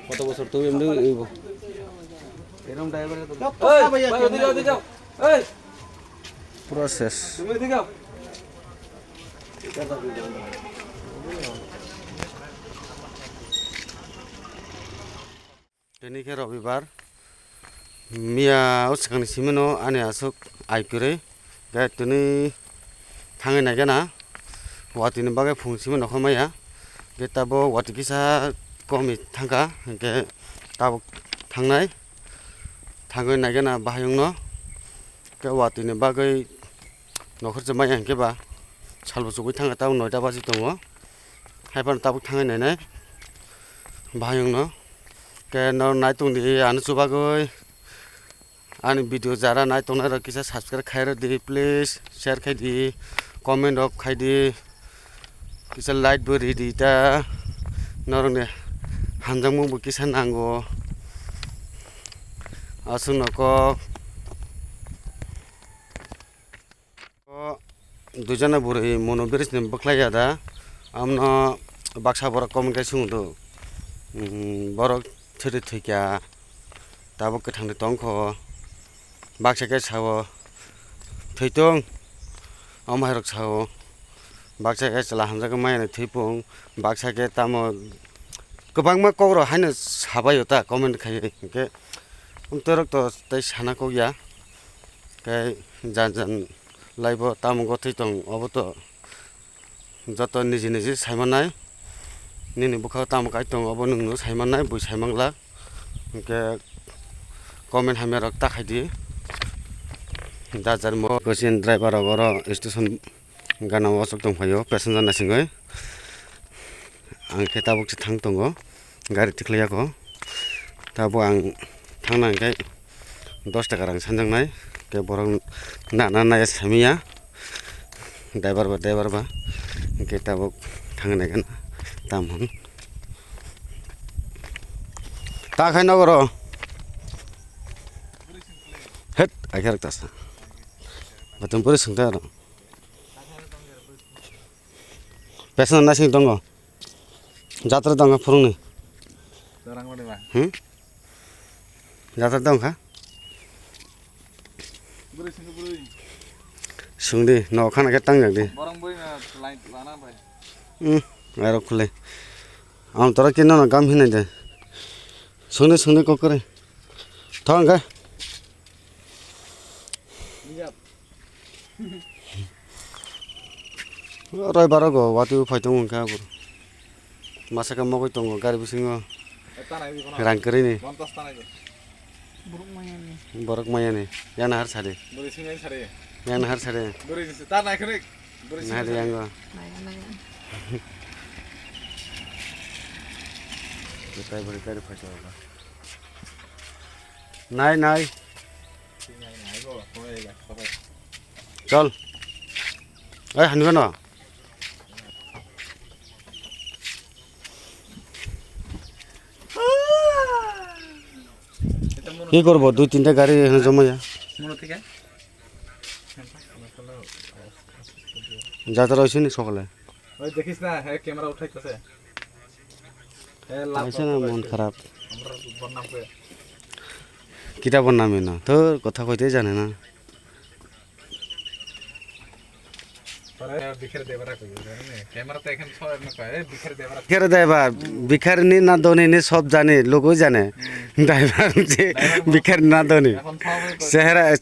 কত বছর তো এমনি এরকম ড্রাইভার পুরো শেষ। দিনকে রবিবার মিয়া উসখানি সিমেনো আনে আসুক আইকুরে গায়তনি থাঙে নাইগেনা ওয়াতিনি বাগে ফুং সিমেনো খমায়া गे ताबो वाति किसा कमी थांगा गे ताबो थांनाय थांगै नायगेना बाहायंनो के वातिनि बागै नखरजो माय आंकेबा सालबो जगै थांगा ताबो 9टा बाजि दङ हायबान ताबो थांगै नायनाय बाहायंनो के न नायतंदि आनो जुबागै आनि भिडिअ जारा नायतंना र किसा सब्सक्राइब खायरो दि प्लिज शेयर खायदि कमेन्ट अफ खायदि किसा लाइट बो रेडि दा नरने हानजांमो किसा नांगौ आसुनको दुजना बुरै मनो बेरेसने बख्लाया दा आमनो बाक्सा बरक कमेन्ट सुंदो बरक थेरे थैया दाबो गोथांदे दंख बाक्सा के सावो थैतों अमायरक सावो बाक्सा के चला हमजाखौ मायना थैपुं बाक्सा के तामो गोबांमा कग्र हायनो साबायो ता कमेन्ट खायो के उन्तरक त तै सानाखौ या के जान जान लाइबो तामो गथै दं अब त जत निजि निजि सायमानाय निनि बुखा तामो काय दं अब नोंनो सायमानाय बुइ सायमांला के कमेन्ट हामेरक ताखायदि दाजार म गसिन ड्राइभार अगर स्टेशन गाना वासक दंफायो पेसेन्जार नासिङै आं केताबकसो थां दङ गारि थिख्लायाखौ ताबो आं थांनांखाय 10 टाका रां सानजांनाय के बरं नाना नाय सामिया ड्राइभार बा केताबक थांनो नायगोन तामहन ताखाय नगर हेट आखेरक तासा बातन बोरै सोंथा आरो पेसेन्जार नासिङ दङ जात्रा दङ फुरुंनि जात्रा दंखा सोंदि न खानाखे तांजांदि आरो खुले आं तोरा किन न गाम हिनाय दे सोंदि ककरे थांगा रायबार गो वाति फायदों उनका आगर मासाका मगै दङ गारि बिसिङो रांकरिनि बरक मायानि याना हार सारे याना हार सारे नारि आंगो ड्राइभार गारि फायदों नाय चल ए हानबा न কি করব 2-3টা গাড়ি এখানে জমায়া যাত্রা হইছে নি সকালে ওই দেখিস না হে ক্যামেরা উঠাইতেছে হে লাইছে না মন খারাপ আমরা বদনাম করে কিটা বদনামে না তোর কথা কইতে জানে না পরে বিখের দেবরা কই জানে ক্যামেরা তো এখানে সব এমন কয় বিখের দেবরা বিখের দেবার বিখারনি না দনিনি সব জানে লোকই জানে ড্রাইভার যে বিখার না দনি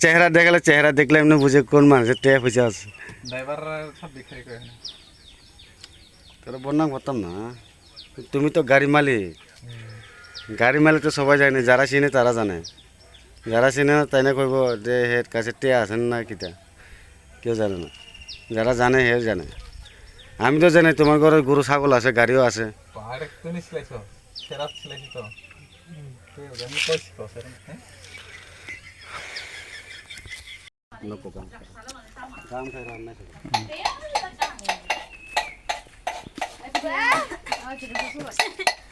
চেহারা দেখলে চেহারা দেখলে এমনি বুঝে কোন মানুষের টেপ হইছে আছে ড্রাইভার সব বিখের কয় তোর বদনাম করতাম না তুমি তো গাড়ি মালিক তো সবাই জানে যারা চিনে তারা জানে যারা চিনে না তাই না কইব যে হের কাছে টে আছেন না কিটা কেউ জানে না যারা জানে হে জানে আমি তো জানি তোমার ঘরে গরু ছাগল আছে গাড়িও আছে পাহাড়ে তুমি ছিলাইছো সেরাত ছিলাইছো তো তুই জানি কইছ তো সেরকম হ্যাঁ नको काम खाय रान्ना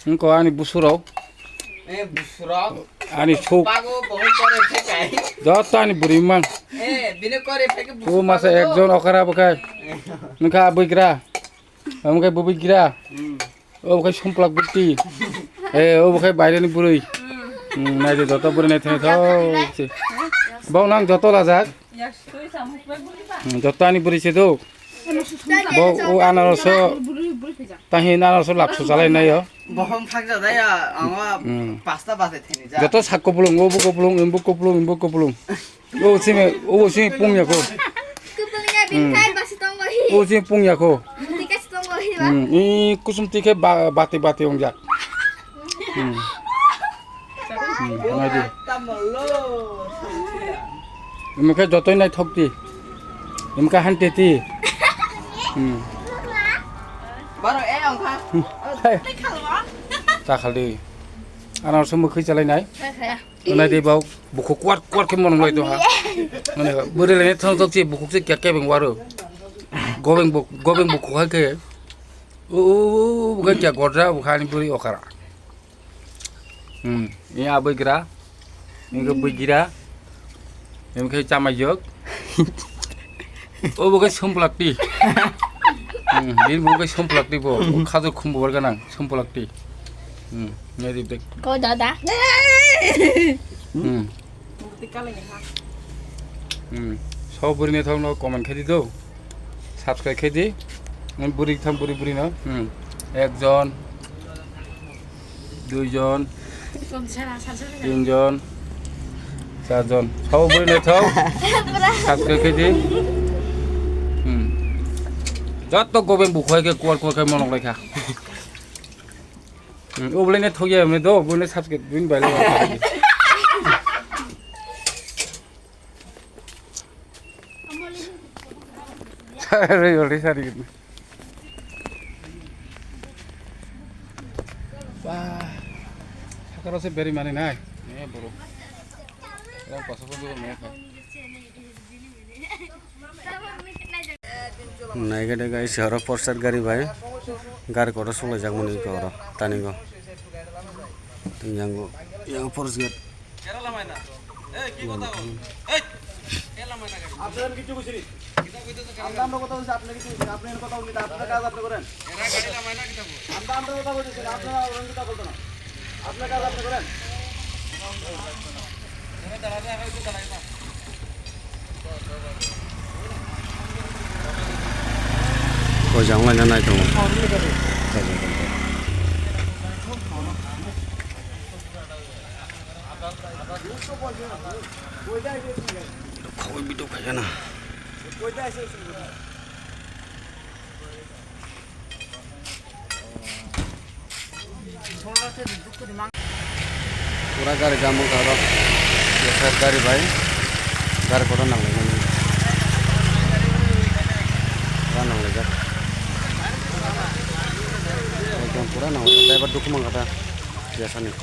Engko ani busuraw. busuraw. Ani chok. Pago বহুত করে ফেকাই। Dota ani buriman. বিনে করে ফেকে O masa ekjon okara bakai. Nka buigra. Amkai bubigra. ওখানে সম্পলাক বুটি ওখানে বাইরেনি বুড়ি নাইদে যত বুড়ি নাই থাকে থাকছে বাউ নাং যত লাজাক যত আনি বুড়িছে তো বাউ ও আনারস তাহি আনারস লাপসো চালাই নাই বহম থাকজা দায়া আমা পাঁচটা বাজে থেনি যা যত শাক কপলং ও কপলং এমবো কপলং ও সিমে পুংয়াকো Kupangnya bingkai basi tonggohi. ও সিমে পুংয়াকো Tikas tonggohi ba. ই কুসুম তিকে বাতে অংজাক নাইদে তামলো এমকে যতই নাই থকতি এমকে হানতেতি বারো এ অংখা চাখালি আনারস মোখै চালাयनाय Kaya. नायदे बाव बुखौ कुवार के मन लायदो हा माने बोरेलाय थां तकसि बुखौसो केबें वारो गबें बुखौ हाके ओ बुखै क्या गरजा बुखानि बुरि अखारा इ आबैग्रा इखौ बैगिरा एमखै जामायजोक ओ बुखै सोमप्लाकति बिन बुखै सोमप्लाकति बो खाजो खुमबोर गोनां सोमप्लाकति नायदे देख Kau dada. সব বুড়ি নিয়ে থাকুন কমেন্ট খেয়ে দিত সাবস্ক্রাইব খেয়ে দি বুড়ি থাম বুড়ি না একজন দুইজন তিনজন চারজন সব বুড়ি নিয়ে থাক সাবস্ক্রাইব খেয়ে দি যত গবেন বুখাইকে কুয়ার মন লাইখা ওবলাইনে থগিয়া আমি তো বলে subscribe বুইন বাইলে Sorry, sorry. Wah, sekarang sih beri mana nih? Ini bro. Yang pas aku juga mau kan. নাইগেটে গাই শহর পরসার গাড়ি ভাই গাড়ি কটা চলে যাক মনে কর তানিগ ইয়াঙ্গো ইয়াং পরস গেট আপনারা কিছু বুঝিনি আমরা কথা বলছি আপনি কিছু আপনি কথা বলছি আপনারা কাজ আপনি করেন এরা গাড়ি লামায় না কিতাব আমরা কথা বলছি আপনারা রঞ্জিতা বলতো না আপনারা কাজ আপনি করেন এরা দাঁড়ায় হয়তো দাঁড়ায় না কই যাওয়া না নাই তো খবর বিটো খায় না पूरा गाड़ी जामु करो ये सरकारी भाई गाड़ी कोड़ा नांगले नहीं गाड़ी नांगले जा एकदम पूरा नांगले ड्राइवर दुख मंगाता जैसा नहीं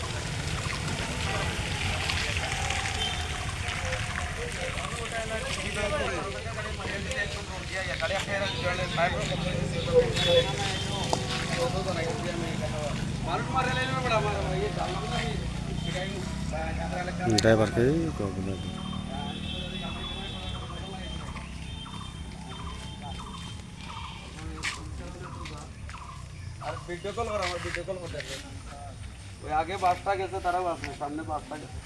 ड्राइवर के ভিডিও কল করা আমার ভিডিও কল করতে ওই আগে বাসটা গেছে তারাও আসবে সামনে বাসটা গেছে